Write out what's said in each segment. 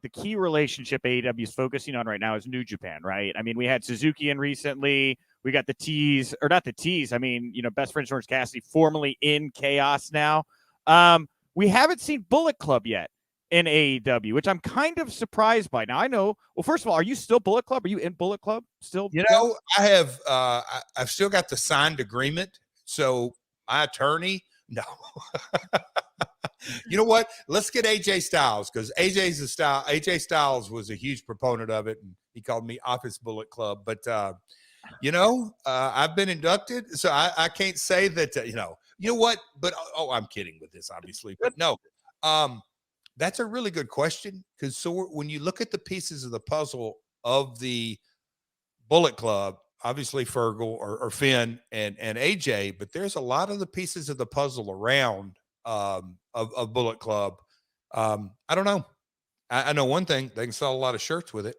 The key relationship AEW is focusing on right now is New Japan, right? I mean, we had Suzuki in recently. We got the Tease, or not the Tease. I mean, Best Friends Orange Cassidy, formerly in Chaos now. We haven't seen Bullet Club yet in AEW, which I'm kind of surprised by. Now, I know. Well, first of all, are you still Bullet Club? Are you in Bullet Club still? I have. I've still got the signed agreement. So my attorney, no. You know what? Let's get AJ Styles, because AJ Styles was a huge proponent of it, and he called me Office Bullet Club. But I've been inducted, so I can't say that. You know what? But I'm kidding with this, obviously. But no, that's a really good question, because when you look at the pieces of the puzzle of the Bullet Club, obviously Fergal or Finn and AJ, but there's a lot of the pieces of the puzzle around of Bullet Club. I don't know. I know one thing: they can sell a lot of shirts with it.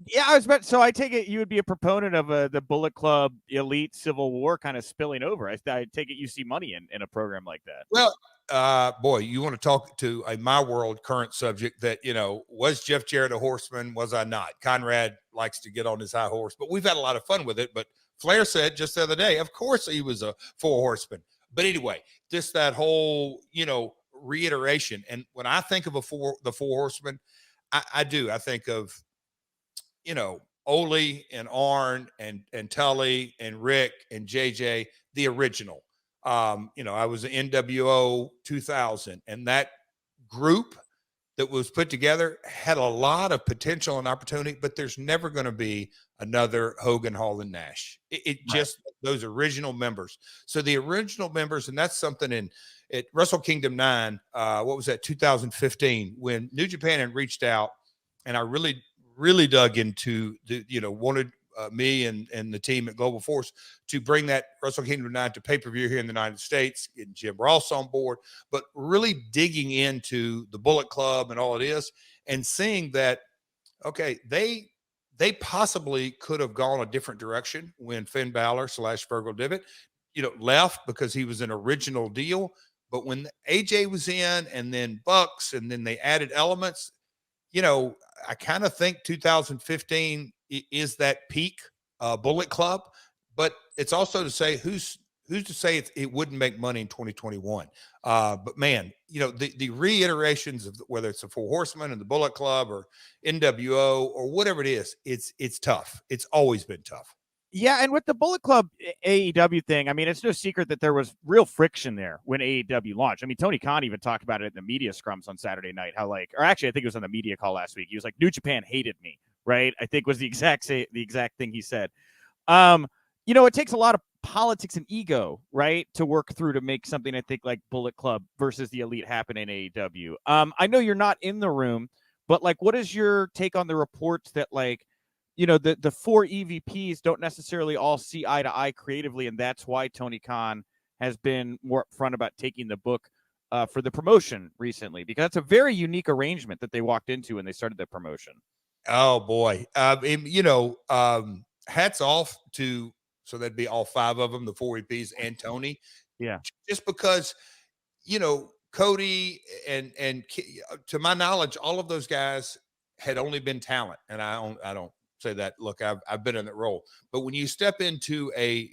Yeah, so I take it you would be a proponent of the Bullet Club Elite Civil War kind of spilling over. I take it you see money in a program like that. Well, boy, you want to talk to a my world current subject that, was Jeff Jarrett a horseman? Was I not? Conrad likes to get on his high horse, but we've had a lot of fun with it. But Flair said just the other day, of course he was a 4 horseman. But anyway, just that whole, reiteration. And when I think of the 4 horsemen, I do. I think of, Ole and Arn and Tully and Rick and JJ, the original. I was an NWO 2000, and that group that was put together had a lot of potential and opportunity, but there's never going to be another Hogan, Hall, and Nash. It just those original members. So the original members, and that's something at Wrestle Kingdom 9, what was that, 2015, when New Japan had reached out, and I really dug into wanted me and the team at Global Force to bring that Wrestle Kingdom 9 to pay-per-view here in the United States, getting Jim Ross on board, but really digging into the Bullet Club and all it is, and seeing that, okay, they possibly could have gone a different direction when Finn Balor / Fergal Devitt, left, because he was an original deal. But when AJ was in, and then Bucks, and then they added elements, I kind of think 2015 is that peak Bullet Club, but it's also to say who's to say it wouldn't make money in 2021. But man, the reiterations of whether it's the 4 Horsemen and the Bullet Club or NWO or whatever it is, it's tough. It's always been tough. Yeah, and with the Bullet Club AEW thing, I mean, it's no secret that there was real friction there when AEW launched. I mean, Tony Khan even talked about it in the media scrums on Saturday night, how or actually, I think it was on the media call last week. He was like, New Japan hated me, right? I think was the exact thing he said. It takes a lot of politics and ego, right, to work through to make something, I think, like Bullet Club versus the Elite happen in AEW. I know you're not in the room, but what is your take on the reports that the 4 EVPs don't necessarily all see eye to eye creatively, and that's why Tony Khan has been more upfront about taking the book for the promotion recently, because it's a very unique arrangement that they walked into when they started the promotion. Oh boy, hats off to, so that'd be all 5 of them, the 4 EVPs and Tony. Yeah, just because Cody and to my knowledge, all of those guys had only been talent, and I don't say that. Look, I've been in that role, but when you step into a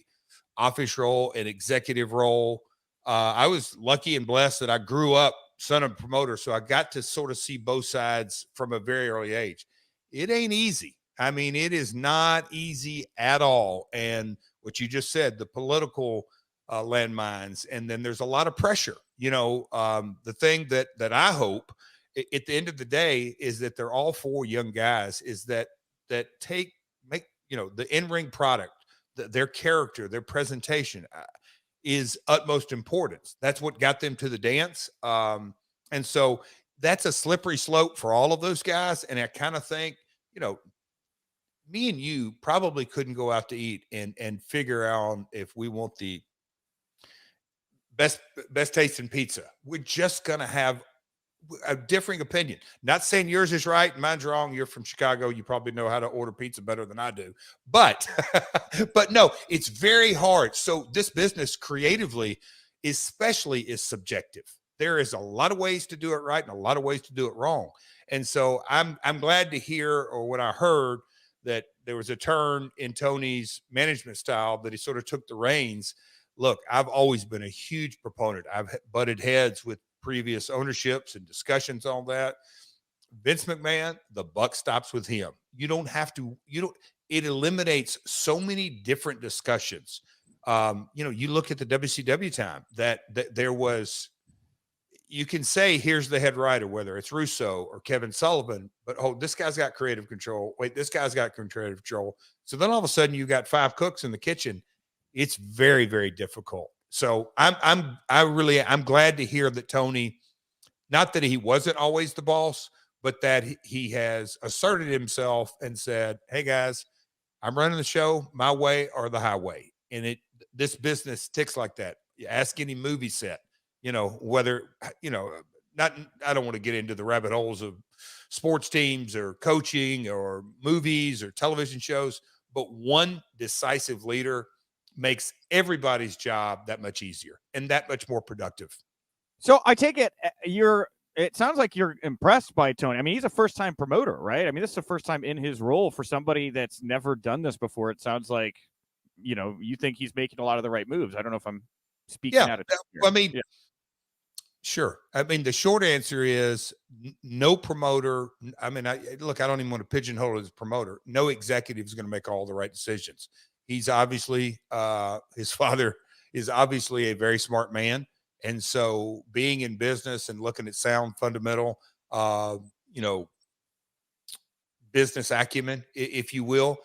office role, an executive role, I was lucky and blessed that I grew up son of a promoter, so I got to sort of see both sides from a very early age. It ain't easy. I mean, it is not easy at all. And what you just said, the political landmines, and then there's a lot of pressure. The thing that I hope at the end of the day is that they're all 4 young guys, is that make the in-ring product, their character, their presentation is utmost importance. That's what got them to the dance. And so that's a slippery slope for all of those guys. And I kind of think, me and you probably couldn't go out to eat and figure out if we want the best tasting pizza. We're just going to have a differing opinion. Not saying yours is right and mine's wrong. You're from Chicago. You probably know how to order pizza better than I do. But no, it's very hard. So this business creatively especially is subjective. there is a lot of ways to do it right and a lot of ways to do it wrong. And so I'm glad to hear, or what I heard, that there was a turn in Tony's management style, that he sort of took the reins. Look, I've always been a huge proponent. I've butted heads with previous ownerships and discussions on that. Vince McMahon, the buck stops with him. You don't have to, it eliminates so many different discussions. You look at the WCW time that there was, you can say, here's the head writer, whether it's Russo or Kevin Sullivan, but this guy's got creative control. Wait, this guy's got creative control. So then all of a sudden you got 5 cooks in the kitchen. It's very, very difficult. So I'm glad to hear that Tony, not that he wasn't always the boss, but that he has asserted himself and said, hey guys, I'm running the show my way or the highway. And this business ticks like that. You ask any movie set, whether, not, I don't want to get into the rabbit holes of sports teams or coaching or movies or television shows, but one decisive leader makes everybody's job that much easier and that much more productive. So I take it it sounds like you're impressed by Tony. I mean, he's a first-time promoter, right? I mean, this is the first time in his role for somebody that's never done this before. It sounds like, you think he's making a lot of the right moves. I don't know if I'm speaking out of turn. I mean, sure. I mean, the short answer is no promoter. I mean, I don't even want to pigeonhole it as a promoter. No executive is going to make all the right decisions. He's obviously, his father is obviously a very smart man. And so being in business and looking at sound fundamental, business acumen, if you will,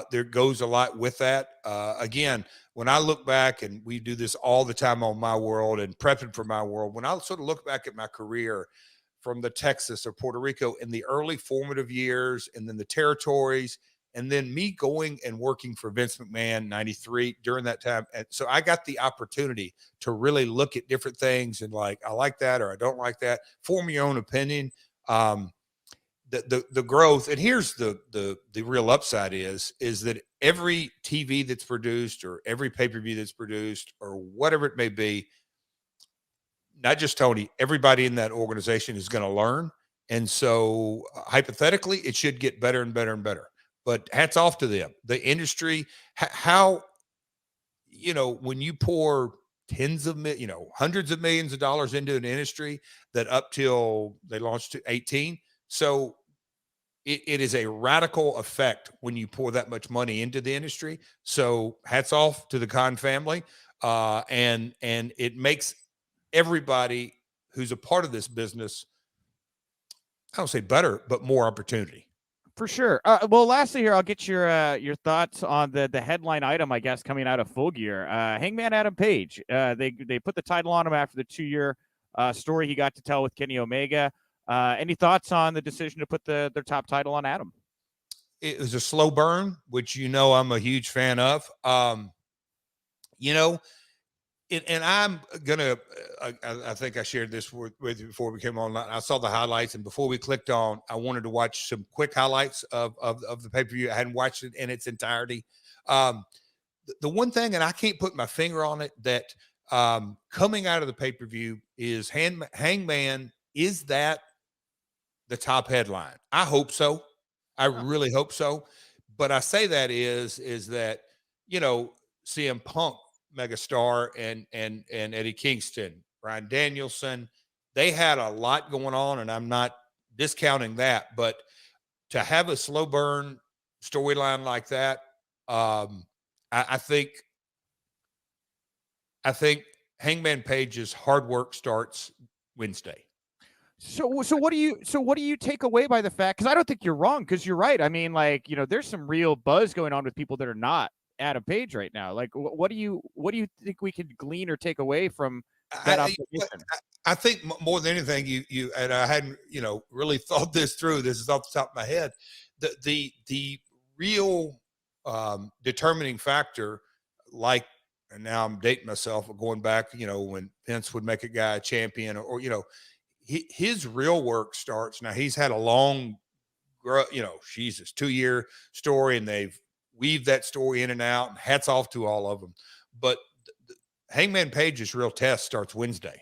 there goes a lot with that. Again, when I look back, and we do this all the time on My World and prepping for My World, when I sort of look back at my career from the Texas or Puerto Rico in the early formative years, and then the territories, and then me going and working for Vince McMahon 93 during that time. And so I got the opportunity to really look at different things and I like that, or I don't like that, form your own opinion. The growth, and here's the real upside is that every TV that's produced, or every pay-per-view that's produced, or whatever it may be, not just Tony, everybody in that organization is going to learn. And so hypothetically, it should get better and better and better. But hats off to them. The industry, how, when you pour hundreds of millions of dollars into an industry that up till they launched to 18. So it is a radical effect when you pour that much money into the industry. So hats off to the Kahn family. And it makes everybody who's a part of this business, I don't say better, but more opportunity. For sure. Well, lastly here, I'll get your thoughts on the headline item, I guess, coming out of Full Gear. Hangman Adam Page. They put the title on him after the 2-year story he got to tell with Kenny Omega. Any thoughts on the decision to put their top title on Adam? It was a slow burn, which I'm a huge fan of. And I'm gonna. I think I shared this with you before we came online. I saw the highlights, and before we clicked on, I wanted to watch some quick highlights of the pay-per-view. I hadn't watched it in its entirety. The one thing, and I can't put my finger on it, that coming out of the pay-per-view is Hangman. Is that the top headline? I hope so. I really hope so. But I say that is that CM Punk, megastar, and Eddie Kingston, Bryan Danielson, they had a lot going on, and I'm not discounting that, but to have a slow burn storyline like that, I think Hangman Page's hard work starts Wednesday. So what do you take away by the fact? Because I don't think you're wrong. Because you're right. I mean, there's some real buzz going on with people that are not Adam Page right now. What do you think we could glean or take away from that observation? I think more than anything, you and I hadn't really thought this through. This is off the top of my head. The real determining factor, and now I'm dating myself, going back, when Vince would make a guy a champion, or his real work starts. Now he's had a long, 2-year story, and they've weaved that story in and out, and hats off to all of them. But Hangman Page's real test starts Wednesday.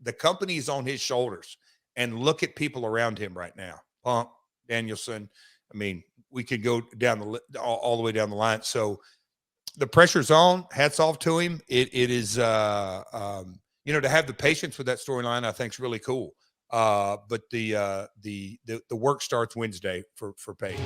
the company is on his shoulders, and look at people around him right now. Punk, Danielson. I mean, we could go down all the way down the line. So the pressure's on. Hats off to him. It is, to have the patience with that storyline, I think is really cool. But the work starts Wednesday for Page.